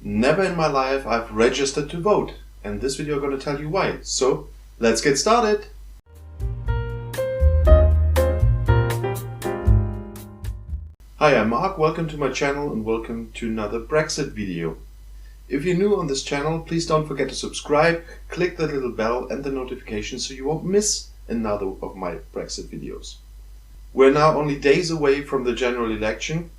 Never in my life I've registered to vote, and this video I'm going to tell you why. So let's get started! Hi, I'm Mark, welcome to my channel and welcome to another Brexit video. If you're new on this channel, please don't forget to subscribe, click the little bell and the notification so you won't miss another of my Brexit videos. We're now only days away from the general election,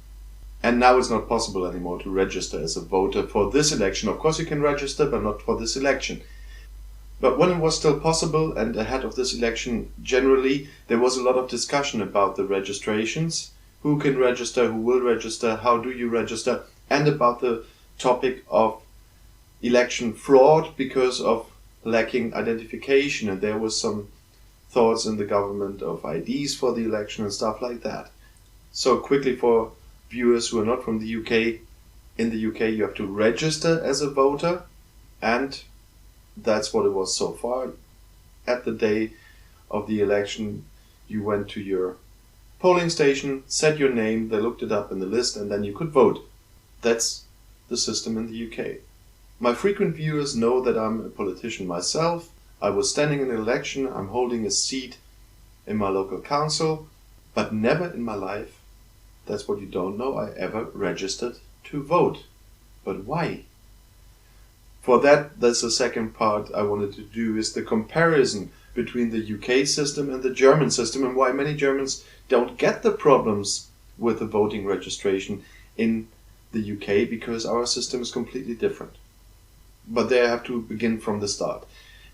and now it's not possible anymore to register as a voter for this election. Of course you can register, but not for this election. But when it was still possible and ahead of this election, generally there was a lot of discussion about the registrations. Who can register, who will register, how do you register, and about the topic of election fraud because of lacking identification. And there was some thoughts in the government of IDs for the election and stuff like that. So quickly for viewers who are not from the UK, in the UK you have to register as a voter, and that's what it was so far. At the day of the election you went to your polling station, said your name, they looked it up in the list, and then you could vote. That's the system in the UK. My frequent viewers know that I'm a politician myself. I was standing in an election, I'm holding a seat in my local council, but never in my life, that's what you don't know, I ever registered to vote. But why? For that's the second part I wanted to do, is the comparison between the UK system and the German system, and why many Germans don't get the problems with the voting registration in the UK, because our system is completely different. But there I have to begin from the start.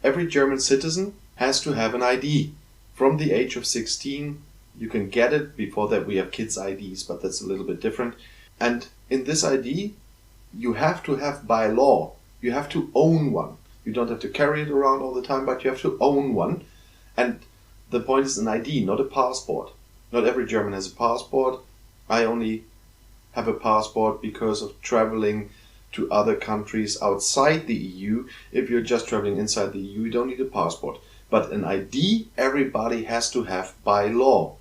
Every German citizen has to have an ID. From the age of 16, you can get it. Before that we have kids' IDs, but that's a little bit different. And in this ID, you have to have by law, you have to own one. You don't have to carry it around all the time, but you have to own one. And the point is an ID, not a passport. Not every German has a passport. I only have a passport because of traveling to other countries outside the EU. If you're just traveling inside the EU, you don't need a passport. But an ID, everybody has to have by law.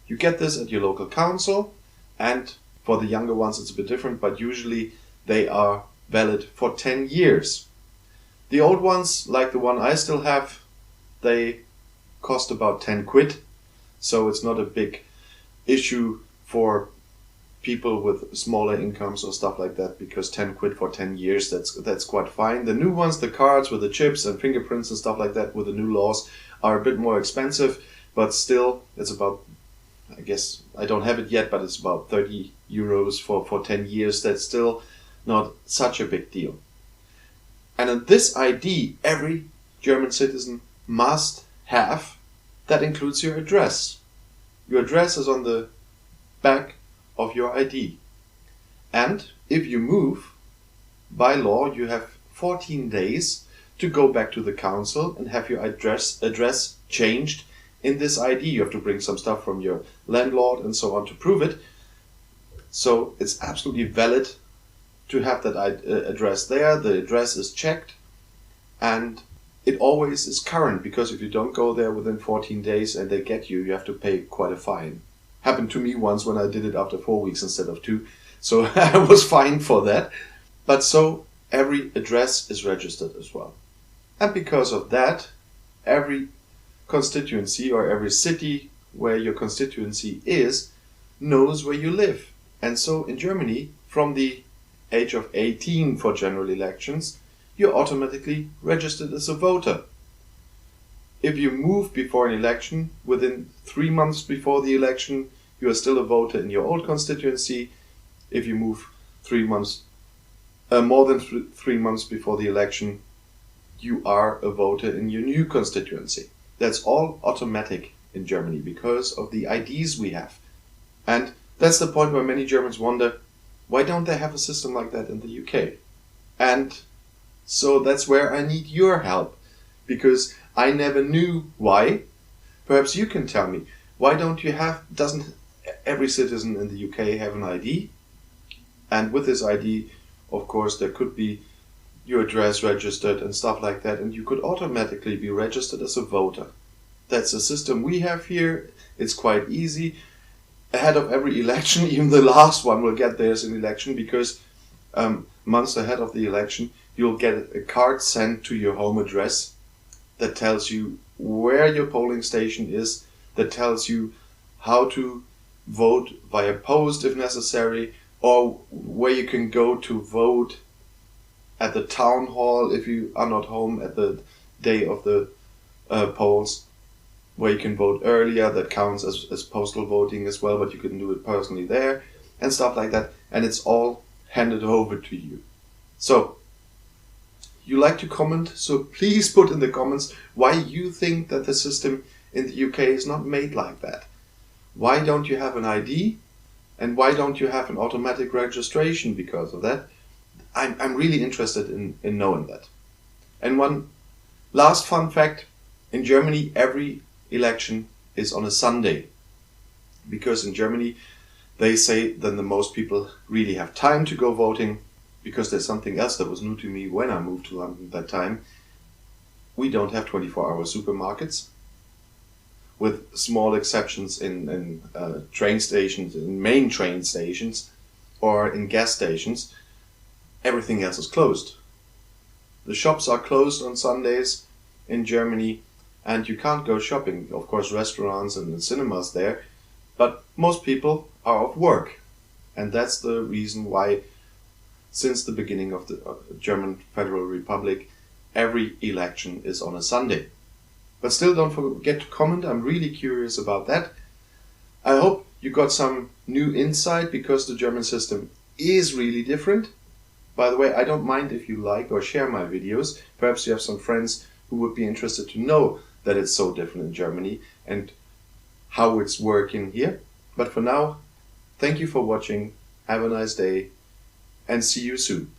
You get this at your local council, and for the younger ones it's a bit different, but usually they are valid for 10 years. The old ones, like the one I still have, they cost about 10 quid, so it's not a big issue for people with smaller incomes or stuff like that, because 10 quid for 10 years, that's quite fine. The new ones, the cards with the chips and fingerprints and stuff like that with the new laws, are a bit more expensive, but still it's about, I guess, I don't have it yet, but it's about 30 euros for 10 years. That's still not such a big deal. And in this ID, every German citizen must have, that includes your address. Your address is on the back of your ID. And if you move, by law, you have 14 days to go back to the council and have your address changed in this ID. You have to bring some stuff from your landlord and so on to prove it. So it's absolutely valid to have that address there. The address is checked and it always is current, because if you don't go there within 14 days and they get you, you have to pay quite a fine. Happened to me once when I did it after 4 weeks instead of 2, so I was fined for that. But so every address is registered as well. And because of that, every constituency or every city where your constituency is knows where you live. And so in Germany, from the age of 18 for general elections, you're automatically registered as a voter. If you move before an election, within 3 months before the election, you are still a voter in your old constituency. If you move 3 months, more than 3 months before the election, you are a voter in your new constituency. That's all automatic in Germany because of the IDs we have. And that's the point where many Germans wonder, why don't they have a system like that in the UK? And so that's where I need your help, because I never knew why. Perhaps you can tell me, why doesn't every citizen in the UK have an ID? And with this ID, of course, there could be your address registered and stuff like that, and you could automatically be registered as a voter. That's a system we have here. It's quite easy. ahead of every election, even the last one will get theirs in election, because months ahead of the election, you'll get a card sent to your home address that tells you where your polling station is, that tells you how to vote via post if necessary, or where you can go to vote at the town hall if you are not home at the day of the polls, where you can vote earlier. That counts as postal voting as well, but you can do it personally there and stuff like that, and it's all handed over to you. So you like to comment, so please put in the comments why you think that the system in the UK is not made like that. Why don't you have an ID, and why don't you have an automatic registration because of that? I'm really interested in knowing that. And one last fun fact, in Germany every election is on a Sunday, because in Germany they say then the most people really have time to go voting, because there's something else that was new to me when I moved to London at that time. We don't have 24-hour supermarkets, with small exceptions in train stations, in main train stations, or in gas stations. Everything else is closed. The shops are closed on Sundays in Germany, and you can't go shopping. Of course, restaurants and cinemas there, but most people are off work. And that's the reason why, since the beginning of the German Federal Republic, every election is on a Sunday. But still, don't forget to comment. I'm really curious about that. I hope you got some new insight, because the German system is really different. By the way, I don't mind if you like or share my videos. Perhaps you have some friends who would be interested to know that it's so different in Germany and how it's working here. But for now, thank you for watching. Have a nice day and see you soon.